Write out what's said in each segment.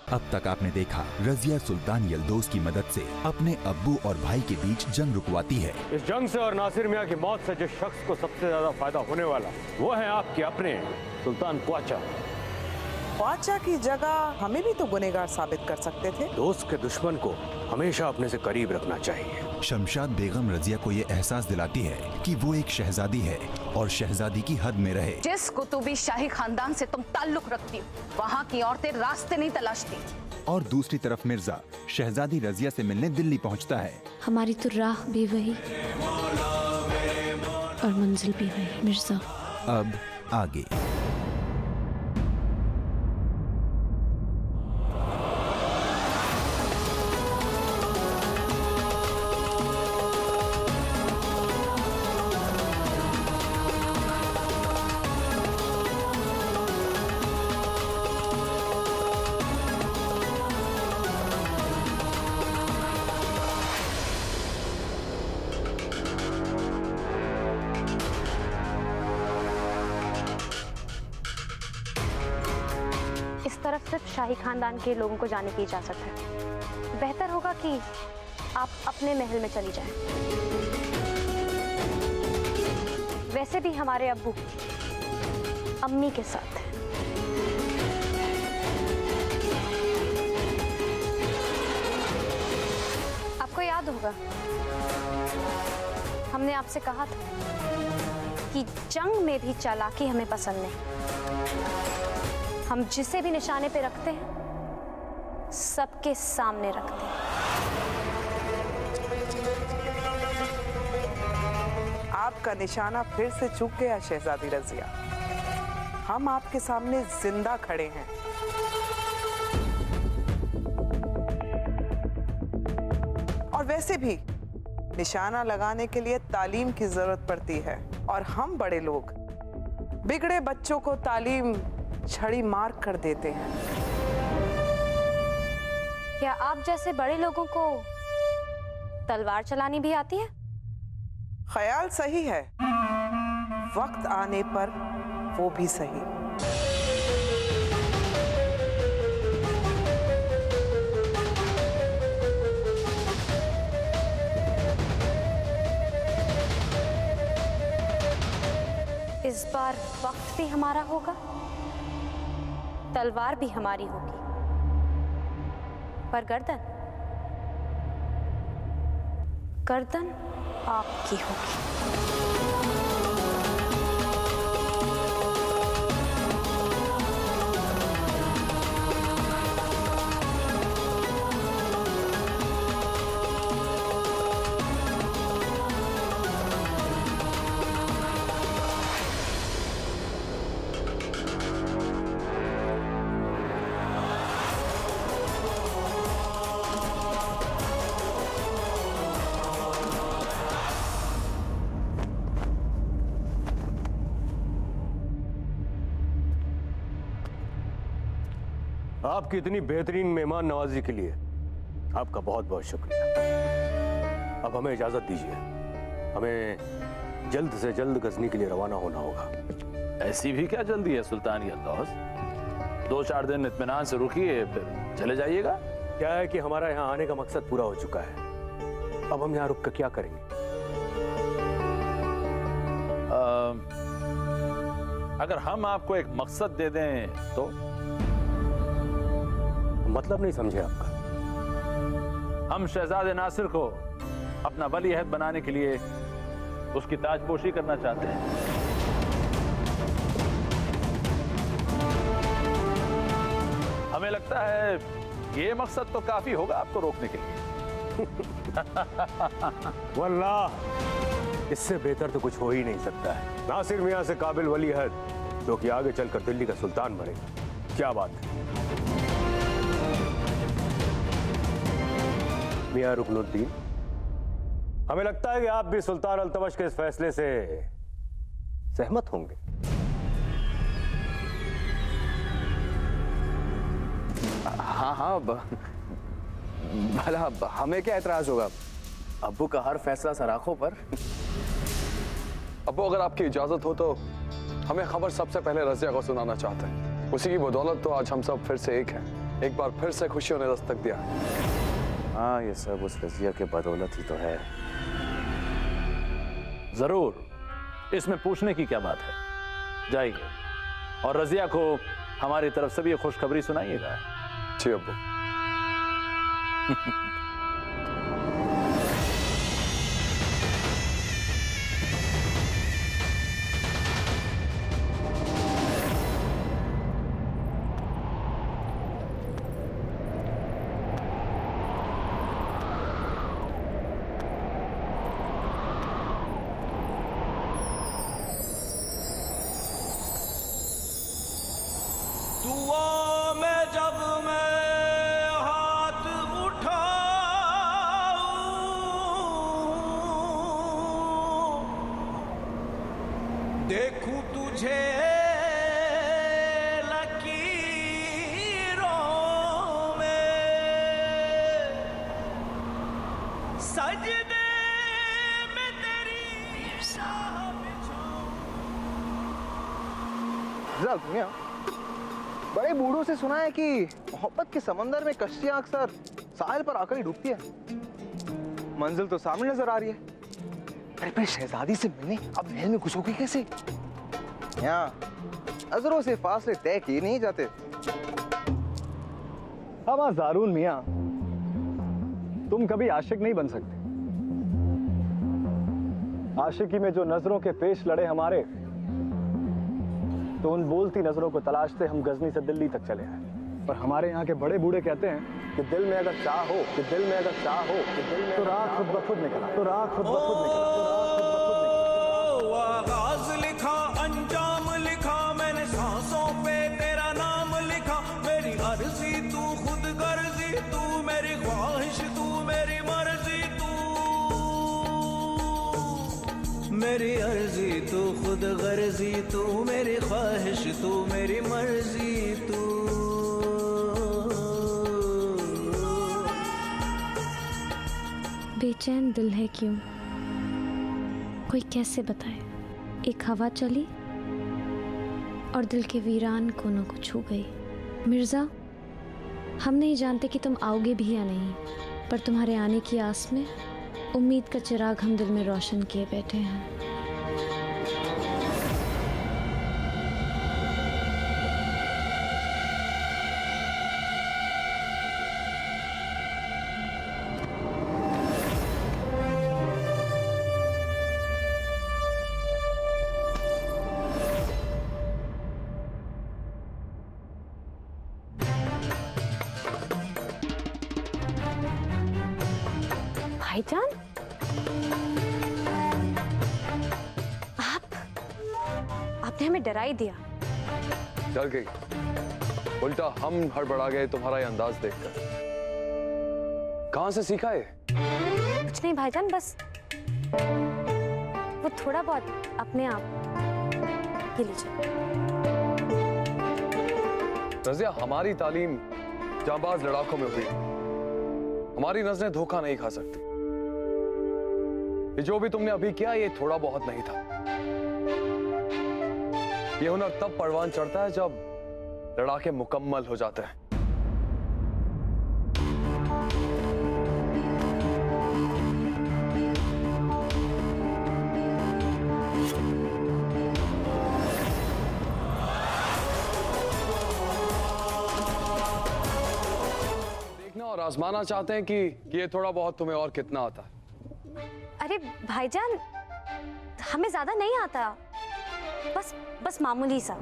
अब तक आपने देखा रजिया सुल्तान यल्दौज की मदद से अपने अब्बू और भाई के बीच जंग रुकवाती है। इस जंग से और नासिर मियां की मौत से जिस शख्स को सबसे ज्यादा फायदा होने वाला वो है आपके अपने सुल्तान ख्वाजा। ख्वाजा की जगह हमें भी तो गुनहगार साबित कर सकते थे। दोस्त के दुश्मन को हमेशा अपने से करीब रखना चाहिए। शमशाद बेगम रजिया को ये एहसास दिलाती है कि वो एक शहजादी है और शहजादी की हद में रहे। जिस कुतुबी शाही खानदान से तुम ताल्लुक रखती हो वहाँ की औरतें रास्ते नहीं तलाशती। और दूसरी तरफ मिर्जा शहजादी रजिया से मिलने दिल्ली पहुंचता है। हमारी तो राह भी वही और मंजिल भी वही मिर्जा। अब आगे। इस तरफ सिर्फ शाही खानदान के लोगों को जाने की इजाजत है। बेहतर होगा कि आप अपने महल में चली जाएं। वैसे भी हमारे अब्बू अम्मी के साथ हैं। आपको याद होगा हमने आपसे कहा था कि जंग में भी चालाकी हमें पसंद नहीं। हम जिसे भी निशाने पे रखते हैं सबके सामने रखते हैं। आपका निशाना फिर से चूक गया शहजादी रजिया। हम आपके सामने जिंदा खड़े हैं। और वैसे भी निशाना लगाने के लिए तालीम की जरूरत पड़ती है और हम बड़े लोग बिगड़े बच्चों को तालीम छड़ी मार कर देते हैं। क्या आप जैसे बड़े लोगों को तलवार चलानी भी आती है? ख्याल सही है, वक्त आने पर वो भी सही। इस बार वक्त भी हमारा होगा, तलवार भी हमारी होगी, पर गर्दन आपकी होगी। आपकी इतनी बेहतरीन मेहमान नवाजी के लिए आपका बहुत बहुत शुक्रिया। अब हमें इजाजत दीजिए, हमें जल्द से जल्द गजनी के लिए रवाना होना होगा। ऐसी भी क्या जल्दी है सुल्तान यल्दौज? 2-4 दिन इत्मीनान से रुकिए फिर चले जाइएगा। क्या है कि हमारा यहाँ आने का मकसद पूरा हो चुका है, अब हम यहाँ रुक कर क्या करेंगे? अगर हम आपको एक मकसद दे दें तो? मतलब नहीं समझे आपका। हम शहजादे नासिर को अपना वली अहद बनाने के लिए उसकी ताजपोशी करना चाहते हैं। हमें लगता है ये मकसद तो काफी होगा आपको रोकने के लिए। वल्लाह इससे बेहतर तो कुछ हो ही नहीं सकता है। नासिर मियां से काबिल वली अहद जो कि आगे चलकर दिल्ली का सुल्तान बनेगा। क्या बात है मियां रुकनुद्दीन, हमें लगता है कि आप भी सुल्तान अल्तमश के इस फैसले से सहमत होंगे। हाँ, भला हमें क्या एतराज होगा? अब्बू का हर फैसला सराखों पर। अब्बू, अगर आपकी इजाजत हो तो हमें खबर सबसे पहले रजिया को सुनाना चाहते हैं। उसी की बदौलत तो आज हम सब फिर से एक हैं। एक बार फिर से खुशियों ने दस्तक दिया। हाँ, ये सब उस रजिया के बदौलत ही तो है। जरूर, इसमें पूछने की क्या बात है। जाइए और रजिया को हमारी तरफ से भी ये खुशखबरी सुनाइएगा। जी अब्बू। दुआ में जब मैं हाथ उठाऊं, देखूं तुझे लकीरों में, सजदे में तेरी मियां, बड़े बूढ़ों से सुना है कि मोहब्बत के समंदर में कश्तियां अक्सर साहिल पर आकर ही डूबती है। मंजिल तो सामने नजर आ रही है, अरे पर शहजादी से मिलने अब महल में घुसोगे कैसे? यहाँ नजरों से फासले तय किए नहीं जाते। हाँ ज़ारून मियां, तुम कभी आशिक नहीं बन सकते। आशिकी में जो नजरों के पेश लड़े हमारे, तो उन बोलती नजरों को तलाशते हम गजनी से दिल्ली तक चले आए। पर हमारे यहाँ के बड़े बूढ़े कहते हैं कि दिल में अगर चाह हो, कि दिल में अगर चाह हो, कि दिल में तो राह खुद ब खुद निकला, तो राह खुद ब खुद निकला, तो राह खुद ब खुद निकला। आगाज लिखा, अंजाम लिखा, मैंने सांसों पे तेरा नाम लिखा। मेरी अर्जी तू, खुद गर्जी तू, मेरी ख्वाहिश तू, मेरी मर्जी तू, मेरी अर्जी तू, खुद गर्जी तू, मेरी ख्वाहिश तू, मेरी मर्जी तू। बेचैन दिल है क्यों, कोई कैसे बताए। एक हवा चली और दिल के वीरान कोनों को छू गई। मिर्जा, हम नहीं जानते कि तुम आओगे भी या नहीं, पर तुम्हारे आने की आस में उम्मीद का चिराग हम दिल में रोशन किए बैठे हैं। भाईजान, आपने हमें डरा ही दिया। डर गई? उल्टा हम हड़बड़ा गए तुम्हारा ये अंदाज देखकर। कहां से सीखा है? कुछ नहीं भाईजान, बस वो थोड़ा बहुत अपने आप। ये लीजिए। रज़िया, हमारी तालीम जांबाज लड़ाकों में हुई। हमारी नजरें धोखा नहीं खा सकती। ये जो भी तुमने अभी किया, ये थोड़ा बहुत नहीं था। ये हुनर तब परवान चढ़ता है जब लड़ाके मुकम्मल हो जाते हैं। देखना और आजमाना चाहते हैं कि ये थोड़ा बहुत तुम्हें और कितना आता है। अरे भाईजान, हमें ज्यादा नहीं आता, बस मामूली सा।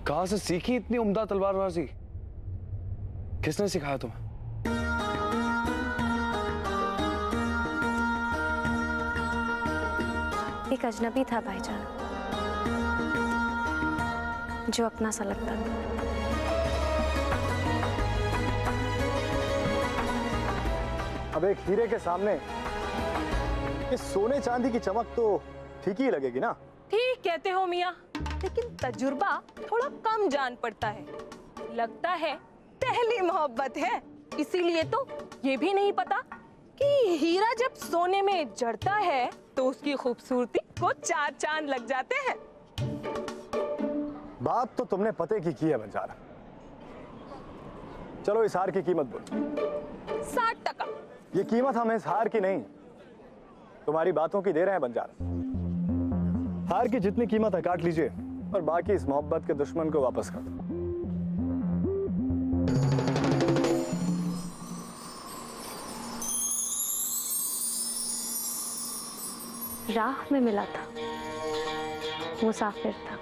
कहां से सीखी इतनी उम्दा तलवारबाजी? किसने सिखाया तुम्हें? एक अजनबी था भाईजान, जो अपना सा लगता था। अब एक हीरे के सामने इस सोने चांदी की चमक तो ठीक ही लगेगी ना। ठीक कहते हो मियाँ, लेकिन तजुर्बा थोड़ा कम जान पड़ता है। लगता है पहली मोहब्बत है, इसीलिए तो ये भी नहीं पता कि हीरा जब सोने में जड़ता है तो उसकी खूबसूरती को 4 चांद लग जाते हैं। बात तो तुमने पते की है बंजारा। चलो इस हार की कीमत बोलो। 60 टका। ये कीमत हम इस हार की नहीं, तुम्हारी बातों की दे रहे हैं बंजारा। हार की जितनी कीमत है काट लीजिए और बाकी इस मोहब्बत के दुश्मन को वापस कर दो। राह में मिला था, मुसाफिर था,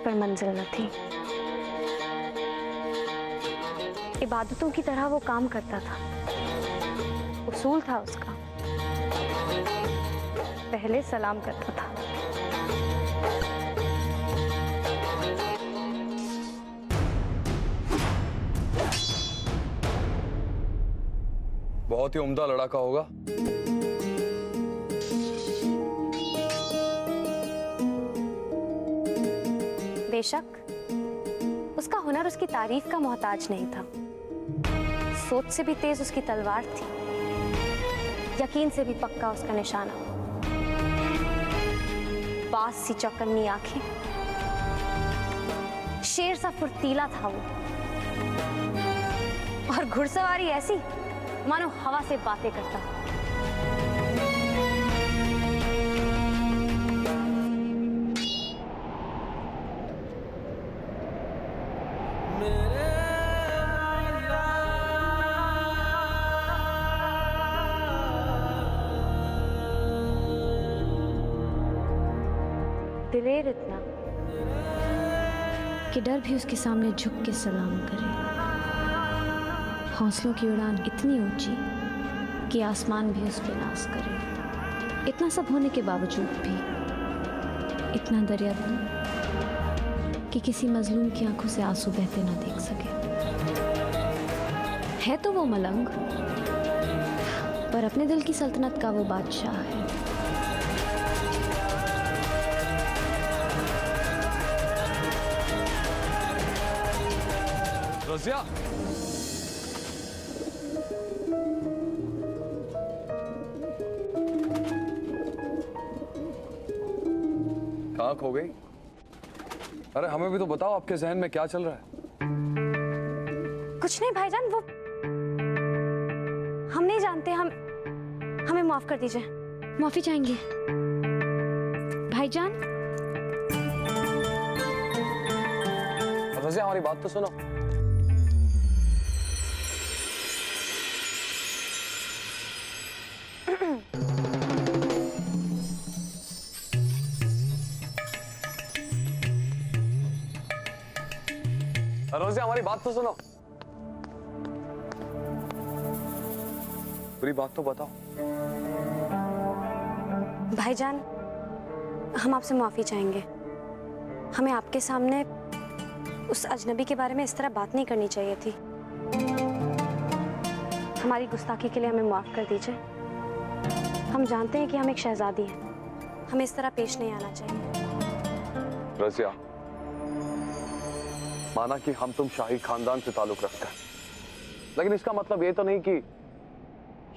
पर मंजिल न थी। इबादतों की तरह वो काम करता था, उसूल था उसका। पहले सलाम करता था, बहुत ही उम्दा लड़ाका होगा। बेशक उसका हुनर उसकी तारीफ का मोहताज नहीं था। सोच से भी तेज उसकी तलवार थी, यकीन से भी पक्का उसका निशाना। बाज सी चौकन्नी आंखें, शेर सा फुर्तीला था वो, और घुड़सवारी ऐसी मानो हवा से बातें करता। दिलेर इतना कि डर भी उसके सामने झुक के सलाम करे। हौसलों की उड़ान इतनी ऊंची कि आसमान भी उस पे नाज करे। इतना सब होने के बावजूद भी इतना दरियादिल कि किसी मजलूम की आंखों से आंसू बहते ना देख सके। है तो वो मलंग, पर अपने दिल की सल्तनत का वो बादशाह है। रज़िया, कहाँ खो गई? अरे हमें भी तो बताओ, आपके जहन में क्या चल रहा है? कुछ नहीं भाईजान, वो हम नहीं जानते। हमें माफ कर दीजिए, माफी चाहेंगे भाईजान। रज़िया, हमारी बात तो सुनो। रोज़िया, हमारी बात तो सुनो। पूरी बात तो बताओ। भाईजान, हम आपसे माफी चाहेंगे। हमें आपके सामने उस अजनबी के बारे में इस तरह बात नहीं करनी चाहिए थी। हमारी गुस्ताखी के लिए हमें माफ कर दीजिए। हम जानते हैं कि हम एक शहजादी हैं, हमें इस तरह पेश नहीं आना चाहिए। रज़िया, माना कि हम तुम शाही खानदान से ताल्लुक रखते हैं, लेकिन इसका मतलब ये तो नहीं कि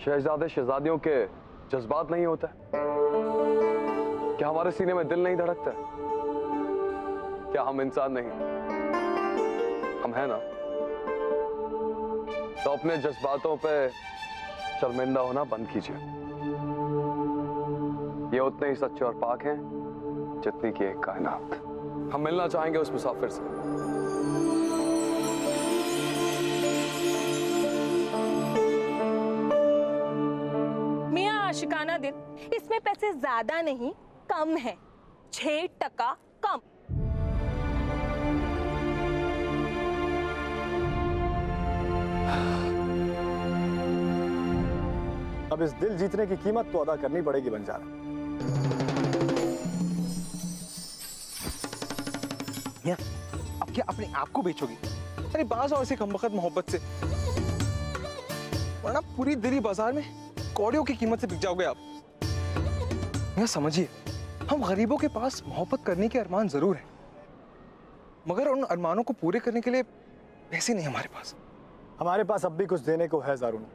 शहजादे शहजादियों के जज्बात नहीं होते। क्या हमारे सीने में दिल नहीं धड़कता? क्या हम इंसान नहीं? हम हैं ना। तो अपने जज्बातों पे शर्मिंदा होना बंद कीजिए। ये उतने ही सच्चे और पाक हैं जितनी की एक कायनात। हम मिलना चाहेंगे उस मुसाफिर से। मियाँ आशिकाना दिल, इसमें पैसे ज्यादा नहीं कम है, 6 टका कम। अब इस दिल जीतने की कीमत तो अदा करनी पड़ेगी बंजारा। मियां, अब क्या अपने आप को बेचोगी? अरे बाज आओ ऐसे कमबख्त मोहब्बत से, वरना पूरी दिल्ली बाजार में कौड़ियों की कीमत से बिक जाओगे आप। मियां समझिए, हम गरीबों के पास मोहब्बत करने के अरमान जरूर हैं, मगर उन अरमानों को पूरे करने के लिए पैसे नहीं हमारे पास। हमारे पास अब भी कुछ देने को है ज़ारून।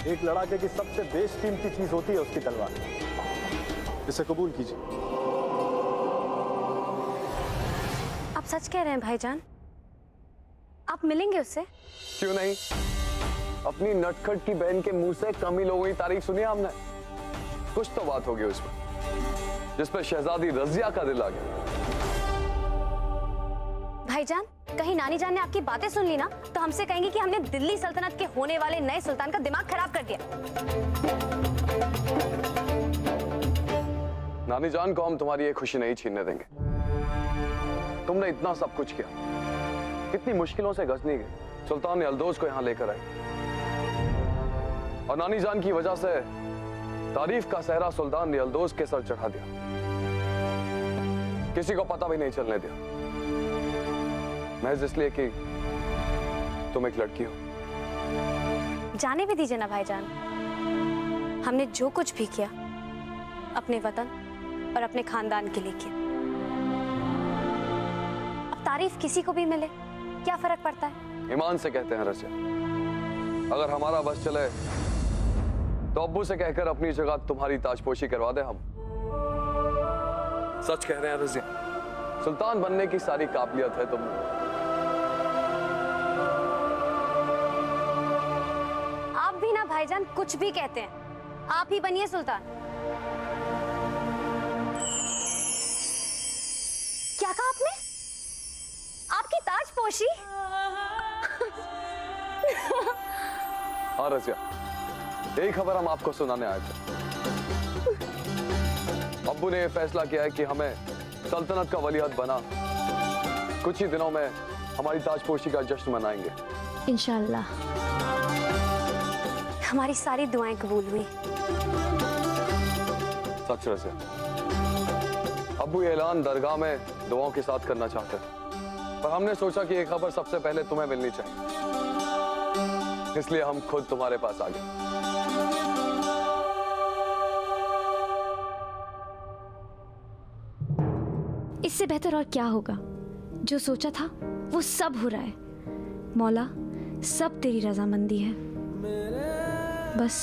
एक लड़ाके की सबसे बेशकीमती चीज होती है उसकी तलवार। इसे कबूल कीजिए। आप सच कह रहे हैं भाईजान? आप मिलेंगे उससे? क्यों नहीं? अपनी नटखट की बहन के मुंह से कम ही लोगों की तारीफ सुनी हमने। कुछ तो बात होगी उसमें जिस पर शहजादी रजिया का दिल आ गया। भाईजान, कहीं नानी जान ने आपकी बातें सुन ली ना तो हमसे कहेंगे कि हमने दिल्ली सल्तनत के होने वाले नए सुल्तान का दिमाग खराब कर दिया। नानी जान को हम तुम्हारी ये खुशी नहीं छीनने देंगे। तुमने इतना सब कुछ किया, कितनी मुश्किलों से गजनी गए, सुल्तान यल्दौज को यहाँ लेकर आए, और नानी जान की वजह से तारीफ का सहरा सुल्तान यल्दौज के सर चढ़ा दिया। किसी को पता भी नहीं चलने दिया, महज इसलिए कि तुम एक लड़की हो। जाने भी दीजिए ना भाईजान, हमने जो कुछ भी किया अपने वतन और अपने खानदान के लिए किया। अब तारीफ किसी को भी मिले क्या फर्क पड़ता है? ईमान से कहते हैं रजिया, अगर हमारा बस चले तो अब्बू से कहकर अपनी जगह तुम्हारी ताजपोशी करवा दे हम। सच कह रहे हैं रजिया, सुल्तान बनने की सारी काबिलियत है तुम। आप भी ना भाईजान कुछ भी कहते हैं, आप ही बनिए सुल्तान। क्या कहा आपने? आपकी ताजपोशी? हाँ रजिया, यही खबर हम आपको सुनाने आए थे। अब्बू ने यह फैसला किया है कि हमें सल्तनत का वलीअहद बना कुछ ही दिनों में हमारी ताजपोशी का जश्न मनाएंगे इंशाअल्लाह। हमारी सारी दुआएं कबूल हुई। सच रजिया, अब्बू ये ऐलान दरगाह में दुआओं के साथ करना चाहते हैं, पर हमने सोचा कि ये खबर सबसे पहले तुम्हें मिलनी चाहिए, इसलिए हम खुद तुम्हारे पास आ गए। इससे बेहतर और क्या होगा? जो सोचा था वो सब हो रहा है। मौला, सब तेरी रजामंदी है, बस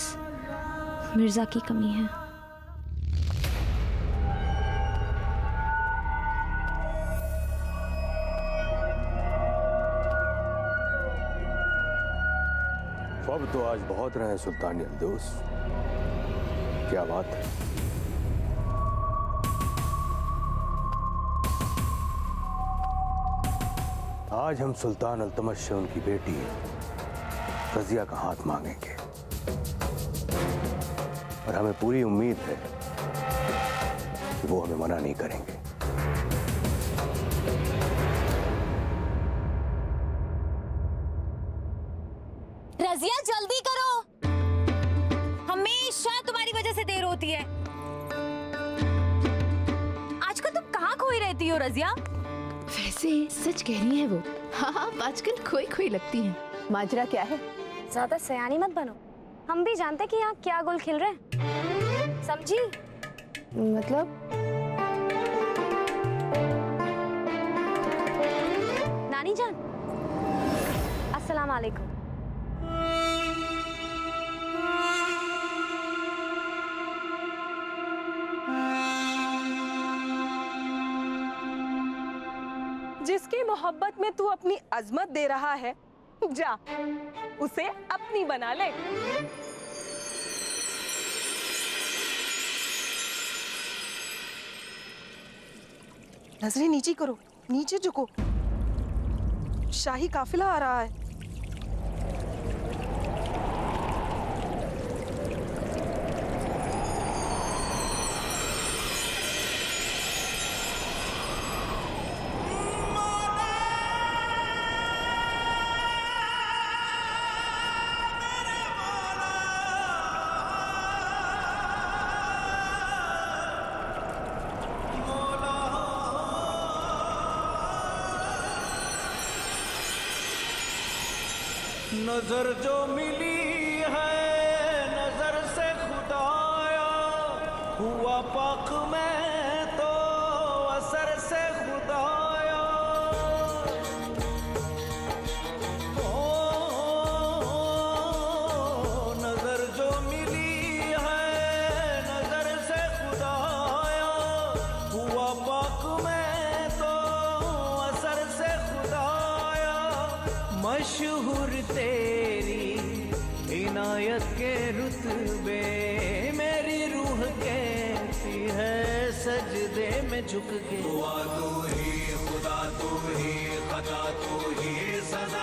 मिर्जा की कमी है। ख्वाब तो आज बहुत रहे हैं सुल्तान यल्दौज, क्या बात है। आज हम सुल्तान अल्तमश से उनकी बेटी रजिया का हाथ मांगेंगे, और हमें पूरी उम्मीद है कि वो हमें मना नहीं करेंगे। रजिया जल्दी करो, हमेशा तुम्हारी वजह से देर होती है। आजकल तुम कहाँ खोई रहती हो रजिया? वैसे सच कह रही है वो। हाँ, आजकल खोई खोई लगती है। माजरा क्या है? ज्यादा सयानी मत बनो, हम भी जानते कि यहाँ क्या गुल खिल रहे हैं, समझी? मतलब? नानी जान, अस्सलाम वालेकुम। जिसकी मोहब्बत में तू अपनी अजमत दे रहा है, जा उसे अपनी बना ले। नजरें नीची करो, नीचे झुको, शाही काफिला आ रहा है। नजर जो मिली है नजर से खुदाया, हुआ पाक मैं तो असर से खुदाया। नजर जो मिली है नजर से खुदाया, हुआ पाक मैं तो असर से खुदाया। मशहूर तेरी इनायत के रुतबे, मेरी रूह कहती है सजदे में झुक के। दुआ तू ही खुदा तू ही खता तू ही सजा